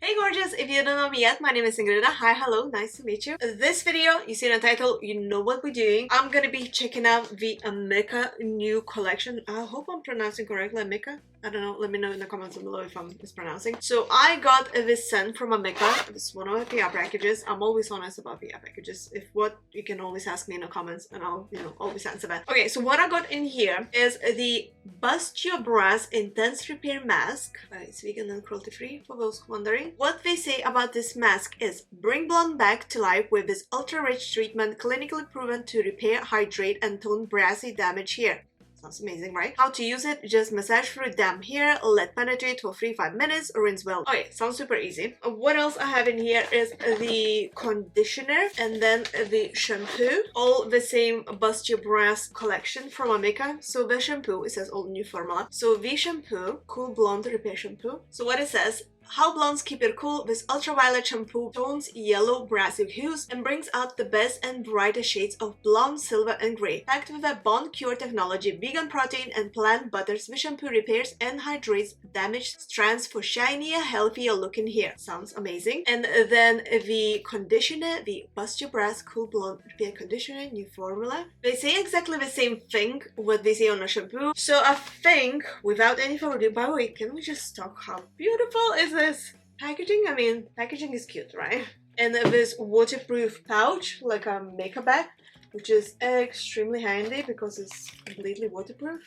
Hey gorgeous, if you don't know me yet, my name is Ingrida. Hi, hello, nice to meet you. This video, you see the title, you know what we're doing. I'm gonna be checking out the AMIKA new collection. I hope I'm pronouncing correctly, AMIKA. I don't know, let me know in the comments below if I'm mispronouncing. So I got this scent from AMIKA. This is one of my PR packages. I'm always honest about PR packages. If what, you can always ask me in the comments and I'll, always answer that. Okay, so what I got in here is the Bust Your Brass Intense Repair Mask. It's vegan and cruelty free for those wondering. What they say about this mask is bring blonde back to life with this ultra rich treatment clinically proven to repair, hydrate and tone brassy damaged hair. Sounds amazing, right? How to use it? Just massage through damp hair, let penetrate for 3-5 minutes, rinse well. Okay, sounds super easy. What else I have in here is the conditioner and then the shampoo. All the same Bust Your Brass collection from AMIKA. So the shampoo, it says all new formula. So the shampoo, Cool Blonde Repair Shampoo. So what it says, how blondes keep it cool, this ultraviolet shampoo tones yellow brassy hues and brings out the best and brightest shades of blonde, silver and grey. Packed with a bond cure technology, vegan protein and plant butters, the shampoo repairs and hydrates damaged strands for shinier, healthier looking hair. Sounds amazing. And then the conditioner, the Bust Your Brass Cool Blonde Repair Conditioner, new formula. They say exactly the same thing what they say on the shampoo. So I think, without any further ado, by the way, can we just talk how beautiful is this packaging? I mean, packaging is cute, right? And this waterproof pouch, like a makeup bag, which is extremely handy because it's completely waterproof.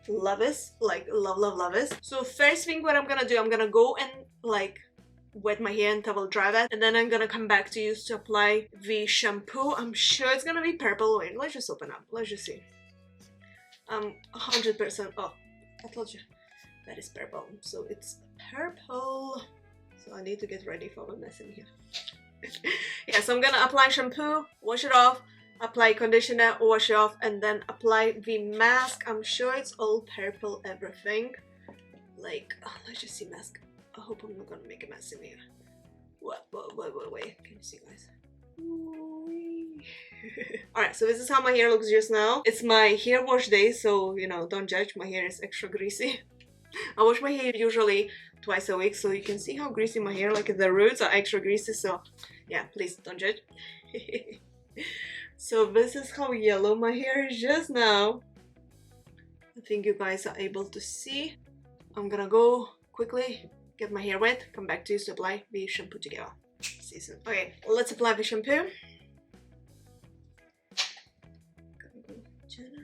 Love this, like love this. So first thing what I'm gonna do, I'm gonna go and like wet my hair until I'll dry that, and then I'm gonna come back to use to apply the shampoo. I'm sure it's gonna be purple. Wait, let's just open up, let's just see. 100%, oh, I told you that is purple, so it's purple. So I need to get ready for a mess in here. Yeah, so I'm gonna apply shampoo, wash it off, apply conditioner, wash it off, and then apply the mask. I'm sure it's all purple everything. Like, oh, let's just see mask. I hope I'm not gonna make a mess in here. Wait, can you see, guys? Alright, so this is how my hair looks just now. It's my hair wash day, so don't judge, my hair is extra greasy. I wash my hair usually twice a week, so you can see how greasy my hair, like the roots are extra greasy, so yeah, please don't judge. So this is how yellow my hair is just now. I think you guys are able to see. I'm gonna go quickly get my hair wet, come back to you to apply the shampoo together. See you soon. Okay, let's apply the shampoo. Gonna go generously.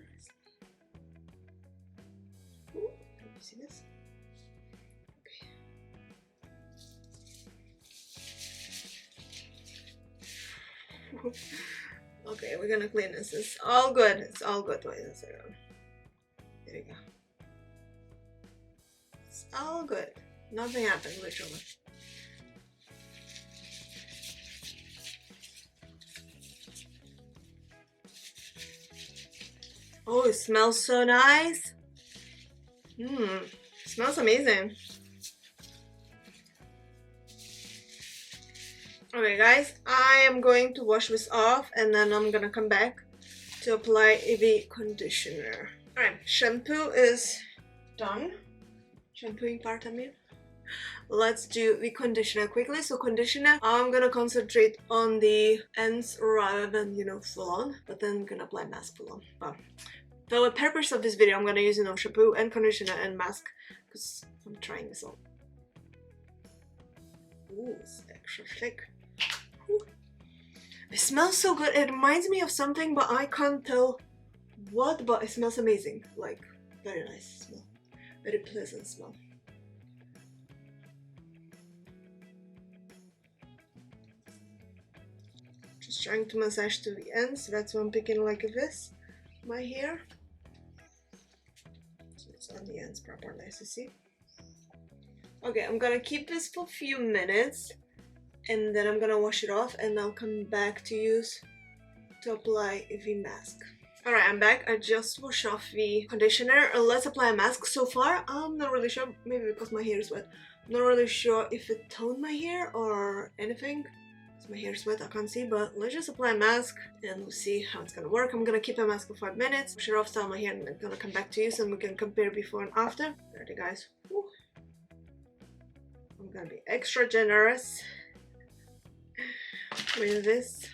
Ooh, can you see this? Okay. Okay, we're gonna clean this. It's all good. It's all good. Wait a second. There you go. It's all good. Nothing happened, literally. Oh, it smells so nice. Smells amazing. Okay guys, I am going to wash this off and then I'm gonna come back to apply the conditioner. Alright, shampoo is done. Shampooing part, I mean. Let's do the conditioner quickly. So conditioner, I'm gonna concentrate on the ends rather than, full on, but then I'm gonna apply mask full on. But for the purpose of this video, I'm gonna use, shampoo and conditioner and mask because I'm trying this on. Ooh, it's extra thick. It smells so good. It reminds me of something, but I can't tell what, but it smells amazing. Like, very nice smell. Very pleasant smell. Just trying to massage to the ends. That's why I'm picking like this. My hair. So it's on the ends properly, as you see. Okay, I'm gonna keep this for a few minutes. And then I'm gonna wash it off and I'll come back to use to apply the mask. Alright, I'm back. I just washed off the conditioner. Let's apply a mask. So far, I'm not really sure, maybe because my hair is wet. I'm not really sure if it toned my hair or anything. Because my hair is wet, I can't see, but let's just apply a mask and we'll see how it's gonna work. I'm gonna keep the mask for 5 minutes, wash it off, style my hair, and I'm gonna come back to you so we can compare before and after. Ready, guys? Woo. gonna be extra generous with this.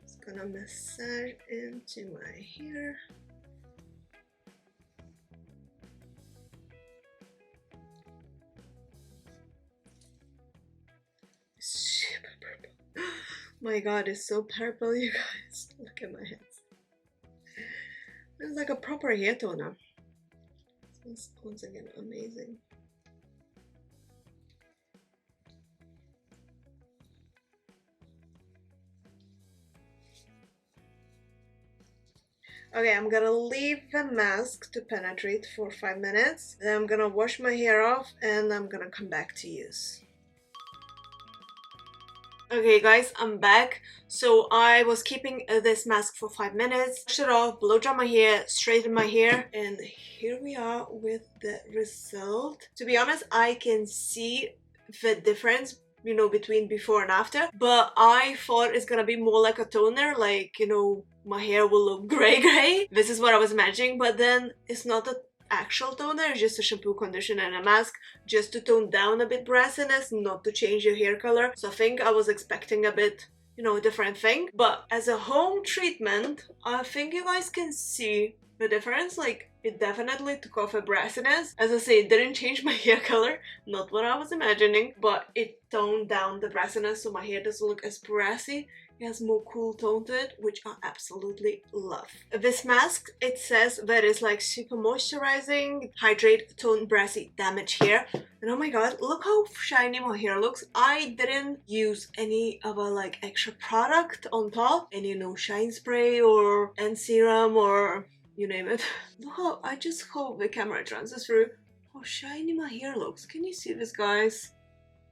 Just gonna massage into my hair. Super purple. My god, it's so purple, you guys. Look at my hands. It's like a proper hair toner. It's once again amazing. Okay, I'm gonna leave the mask to penetrate for 5 minutes. Then I'm gonna wash my hair off and I'm gonna come back to use. Okay guys, I'm back. So I was keeping this mask for 5 minutes, washed it off, blow dry my hair, straighten my hair, and here we are with the result. To be honest, I can see the difference, you know, between before and after, but I thought it's gonna be more like a toner, like, you know, my hair will look gray. This is what I was imagining, but then it's not a actual toner, it's just a shampoo, conditioner, and a mask, just to tone down a bit brassiness, not to change your hair color. So I think I was expecting a bit, you know, a different thing. But as a home treatment, I think you guys can see the difference. Like, it definitely took off a brassiness. As I say, it didn't change my hair color, not what I was imagining, but it toned down the brassiness, so my hair doesn't look as brassy. It has more cool tone to it, which I absolutely love. This mask, it says that it's like super moisturizing, hydrate, tone, brassy, damage hair. And oh my god, look how shiny my hair looks. I didn't use any other like extra product on top, any, you know, shine spray or end serum or you name it. Look how, I just hope the camera transfers through how shiny my hair looks. Can you see this, guys?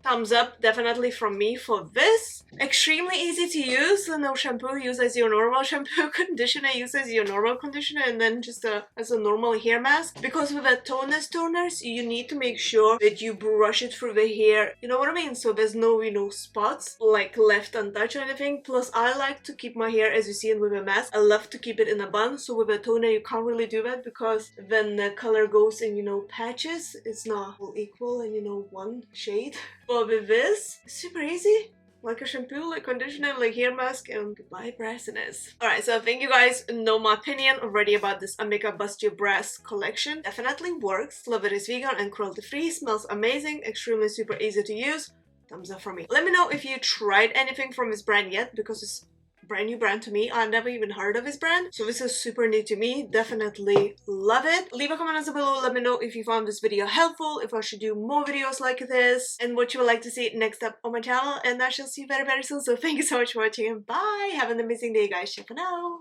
Thumbs up definitely from me for this. Extremely easy to use. No shampoo, use as your normal shampoo. Conditioner, use as your normal conditioner, and then just as a normal hair mask. Because with the toners, you need to make sure that you brush it through the hair. You know what I mean? So there's no, you know, spots like left untouched or anything. Plus, I like to keep my hair, as you see it with a mask, I love to keep it in a bun. So with a toner, you can't really do that because then the color goes in, you know, patches. It's not all equal and, you know, one shade. But with this, it's super easy. Like a shampoo, like conditioner, like hair mask, and goodbye brassiness. Alright, so I think you guys know my opinion already about this AMIKA Bust Your Brass collection. Definitely works. Love it, is vegan and cruelty free. Smells amazing. Extremely super easy to use. Thumbs up for me. Let me know if you tried anything from this brand yet, because it's brand new brand to me. I never even heard of this brand, so this is super new to me. Definitely love it. Leave a comment down below. Let me know if you found this video helpful, if I should do more videos like this, and what you would like to see next up on my channel. And I shall see you very soon. So thank you so much for watching, and bye. Have an amazing day, guys. Ciao for now.